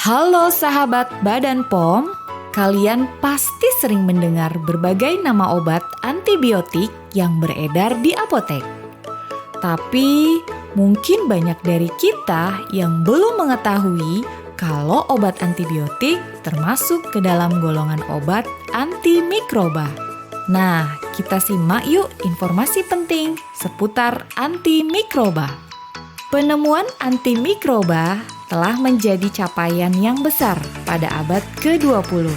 Halo sahabat Badan POM, kalian pasti sering mendengar berbagai nama obat antibiotik yang beredar di apotek. Tapi mungkin banyak dari kita yang belum mengetahui kalau obat antibiotik termasuk ke dalam golongan obat antimikroba. Nah, kita simak yuk informasi penting seputar antimikroba. Penemuan antimikroba telah menjadi capaian yang besar pada abad ke-20,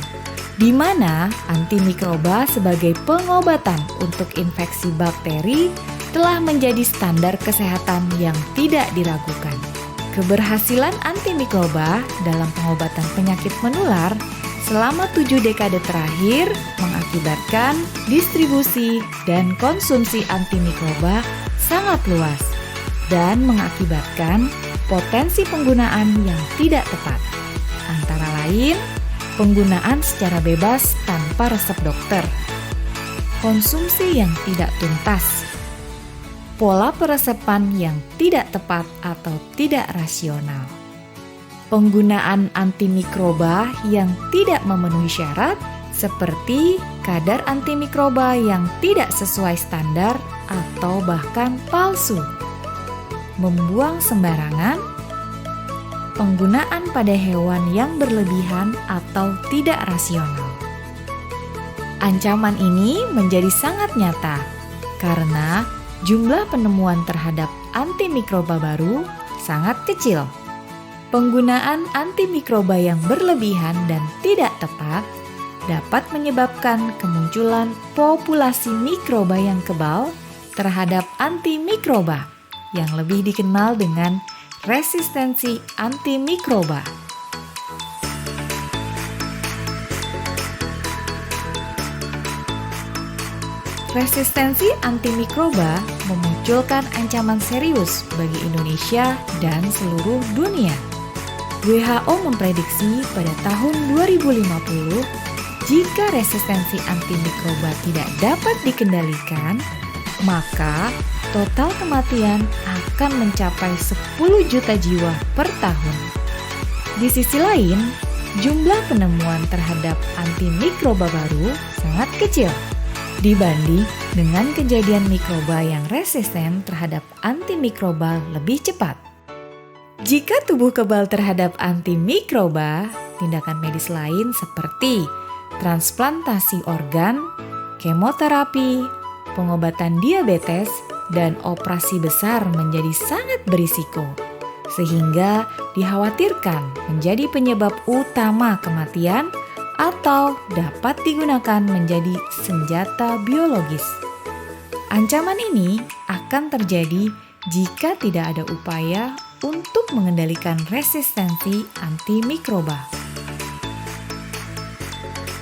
di mana antimikroba sebagai pengobatan untuk infeksi bakteri telah menjadi standar kesehatan yang tidak diragukan. Keberhasilan antimikroba dalam pengobatan penyakit menular selama 7 dekade terakhir mengakibatkan distribusi dan konsumsi antimikroba sangat luas dan mengakibatkan potensi penggunaan yang tidak tepat, antara lain penggunaan secara bebas tanpa resep dokter, konsumsi yang tidak tuntas, pola peresepan yang tidak tepat atau tidak rasional, penggunaan antimikroba yang tidak memenuhi syarat seperti kadar antimikroba yang tidak sesuai standar atau bahkan palsu, membuang sembarangan, penggunaan pada hewan yang berlebihan atau tidak rasional. Ancaman ini menjadi sangat nyata karena jumlah penemuan terhadap antimikroba baru sangat kecil. Penggunaan antimikroba yang berlebihan dan tidak tepat dapat menyebabkan kemunculan populasi mikroba yang kebal terhadap antimikroba, yang lebih dikenal dengan resistensi antimikroba. Resistensi antimikroba memunculkan ancaman serius bagi Indonesia dan seluruh dunia. WHO memprediksi pada tahun 2050, jika resistensi antimikroba tidak dapat dikendalikan, maka total kematian akan mencapai 10 juta jiwa per tahun. Di sisi lain, jumlah penemuan terhadap antimikroba baru sangat kecil dibanding dengan kejadian mikroba yang resisten terhadap antimikroba lebih cepat. Jika tubuh kebal terhadap antimikroba, tindakan medis lain seperti transplantasi organ, kemoterapi, pengobatan diabetes, dan operasi besar menjadi sangat berisiko, sehingga dikhawatirkan menjadi penyebab utama kematian atau dapat digunakan menjadi senjata biologis. Ancaman ini akan terjadi jika tidak ada upaya untuk mengendalikan resistensi antimikroba.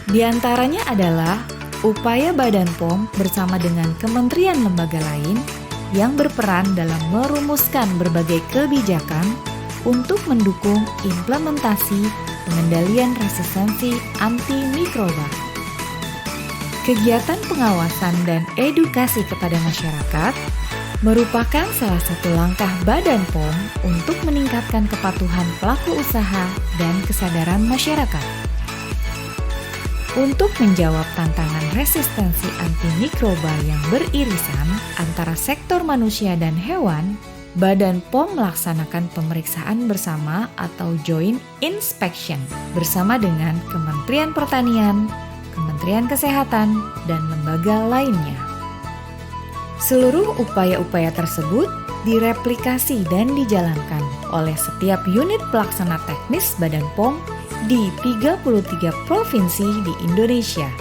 Di antaranya adalah upaya Badan POM bersama dengan kementerian lembaga lain yang berperan dalam merumuskan berbagai kebijakan untuk mendukung implementasi pengendalian resistensi antimikroba. Kegiatan pengawasan dan edukasi kepada masyarakat merupakan salah satu langkah Badan POM untuk meningkatkan kepatuhan pelaku usaha dan kesadaran masyarakat. Untuk menjawab tantangan resistensi antimikroba yang beririsan antara sektor manusia dan hewan, Badan POM melaksanakan pemeriksaan bersama atau joint inspection bersama dengan Kementerian Pertanian, Kementerian Kesehatan, dan lembaga lainnya. Seluruh upaya-upaya tersebut direplikasi dan dijalankan oleh setiap unit pelaksana teknis Badan POM di 33 provinsi di Indonesia,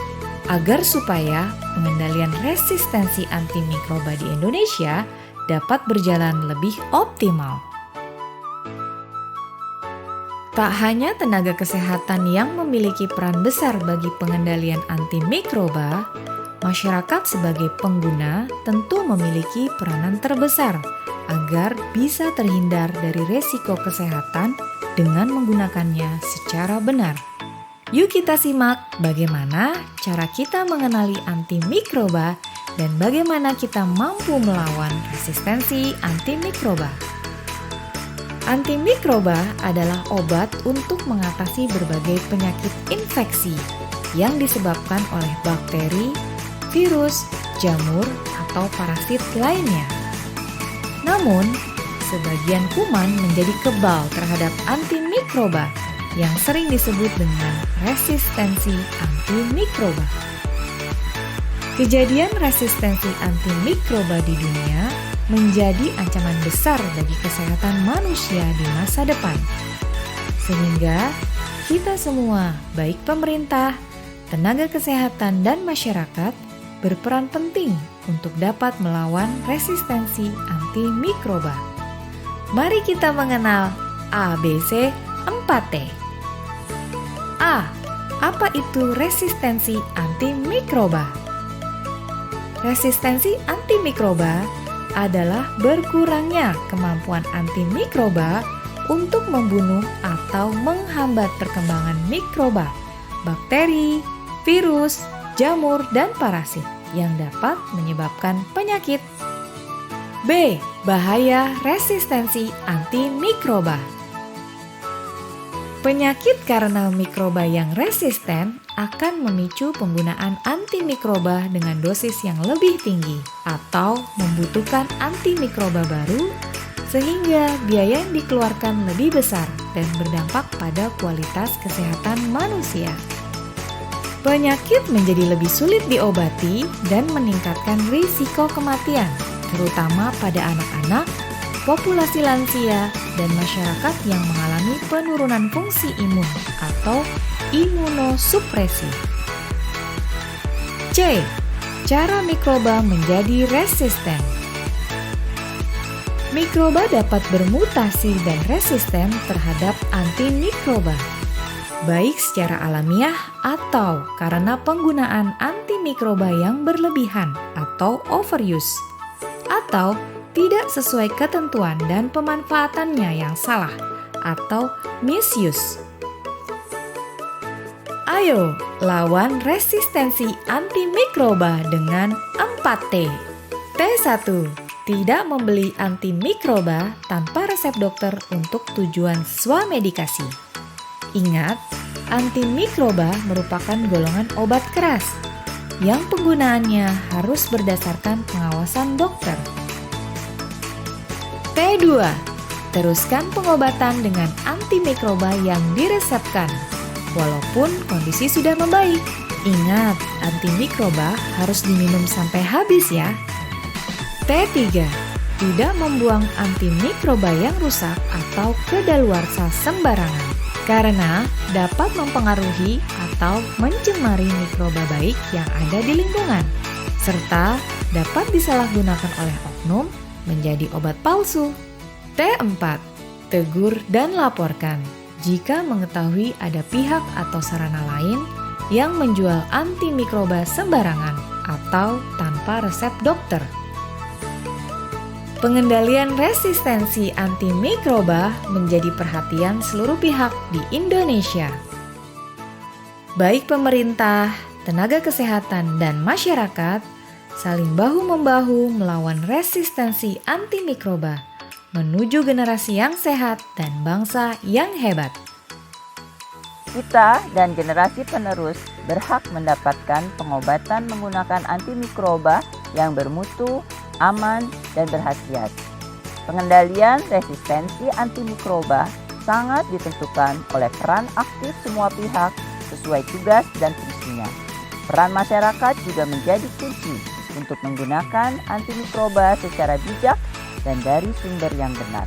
agar supaya pengendalian resistensi antimikroba di Indonesia dapat berjalan lebih optimal. Tak hanya tenaga kesehatan yang memiliki peran besar bagi pengendalian antimikroba, masyarakat sebagai pengguna tentu memiliki peranan terbesar agar bisa terhindar dari resiko kesehatan dengan menggunakannya secara benar. Yuk kita simak bagaimana cara kita mengenali antimikroba dan bagaimana kita mampu melawan resistensi antimikroba. Antimikroba adalah obat untuk mengatasi berbagai penyakit infeksi yang disebabkan oleh bakteri, virus, jamur, atau parasit lainnya. Namun, sebagian kuman menjadi kebal terhadap antimikroba yang sering disebut dengan resistensi antimikroba. Kejadian resistensi antimikroba di dunia menjadi ancaman besar bagi kesehatan manusia di masa depan. Sehingga kita semua, baik pemerintah, tenaga kesehatan, dan masyarakat, berperan penting untuk dapat melawan resistensi antimikroba. Mari kita mengenal ABC 4T. A. Apa itu resistensi antimikroba? Resistensi antimikroba adalah berkurangnya kemampuan antimikroba untuk membunuh atau menghambat perkembangan mikroba, bakteri, virus, jamur, dan parasit yang dapat menyebabkan penyakit. B. Bahaya resistensi antimikroba. Penyakit karena mikroba yang resisten akan memicu penggunaan antimikroba dengan dosis yang lebih tinggi atau membutuhkan antimikroba baru sehingga biaya yang dikeluarkan lebih besar dan berdampak pada kualitas kesehatan manusia. Penyakit menjadi lebih sulit diobati dan meningkatkan risiko kematian, terutama pada anak-anak, populasi lansia, dan masyarakat yang mengalami penurunan fungsi imun atau imunosupresi. C. Cara mikroba menjadi resisten. Mikroba dapat bermutasi dan resisten terhadap antimikroba, baik secara alamiah atau karena penggunaan antimikroba yang berlebihan atau overuse, atau tidak sesuai ketentuan dan pemanfaatannya yang salah atau misuse. Ayo lawan resistensi antimikroba dengan 4T. T1. Tidak membeli antimikroba tanpa resep dokter untuk tujuan swadmedikasi. Ingat, antimikroba merupakan golongan obat keras yang penggunaannya harus berdasarkan pengawasan dokter. T2. Teruskan pengobatan dengan antimikroba yang diresepkan, walaupun kondisi sudah membaik. Ingat, antimikroba harus diminum sampai habis ya. T3. Tidak membuang antimikroba yang rusak atau kedaluarsa sembarangan, karena dapat mempengaruhi atau mencemari mikroba baik yang ada di lingkungan, serta dapat disalahgunakan oleh oknum menjadi obat palsu. T4. Tegur dan laporkan jika mengetahui ada pihak atau sarana lain yang menjual antimikroba sembarangan atau tanpa resep dokter. Pengendalian resistensi antimikroba menjadi perhatian seluruh pihak di Indonesia. Baik pemerintah, tenaga kesehatan, dan masyarakat saling bahu-membahu melawan resistensi antimikroba menuju generasi yang sehat dan bangsa yang hebat. Kita dan generasi penerus berhak mendapatkan pengobatan menggunakan antimikroba yang bermutu, aman, dan berkhasiat. Pengendalian resistensi antimikroba sangat ditentukan oleh peran aktif semua pihak sesuai tugas dan fungsinya. Peran masyarakat juga menjadi kunci untuk menggunakan antimikroba secara bijak dan dari sumber yang benar.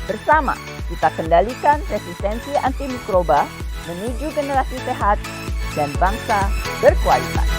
Bersama, kita kendalikan resistensi antimikroba menuju generasi sehat dan bangsa berkualitas.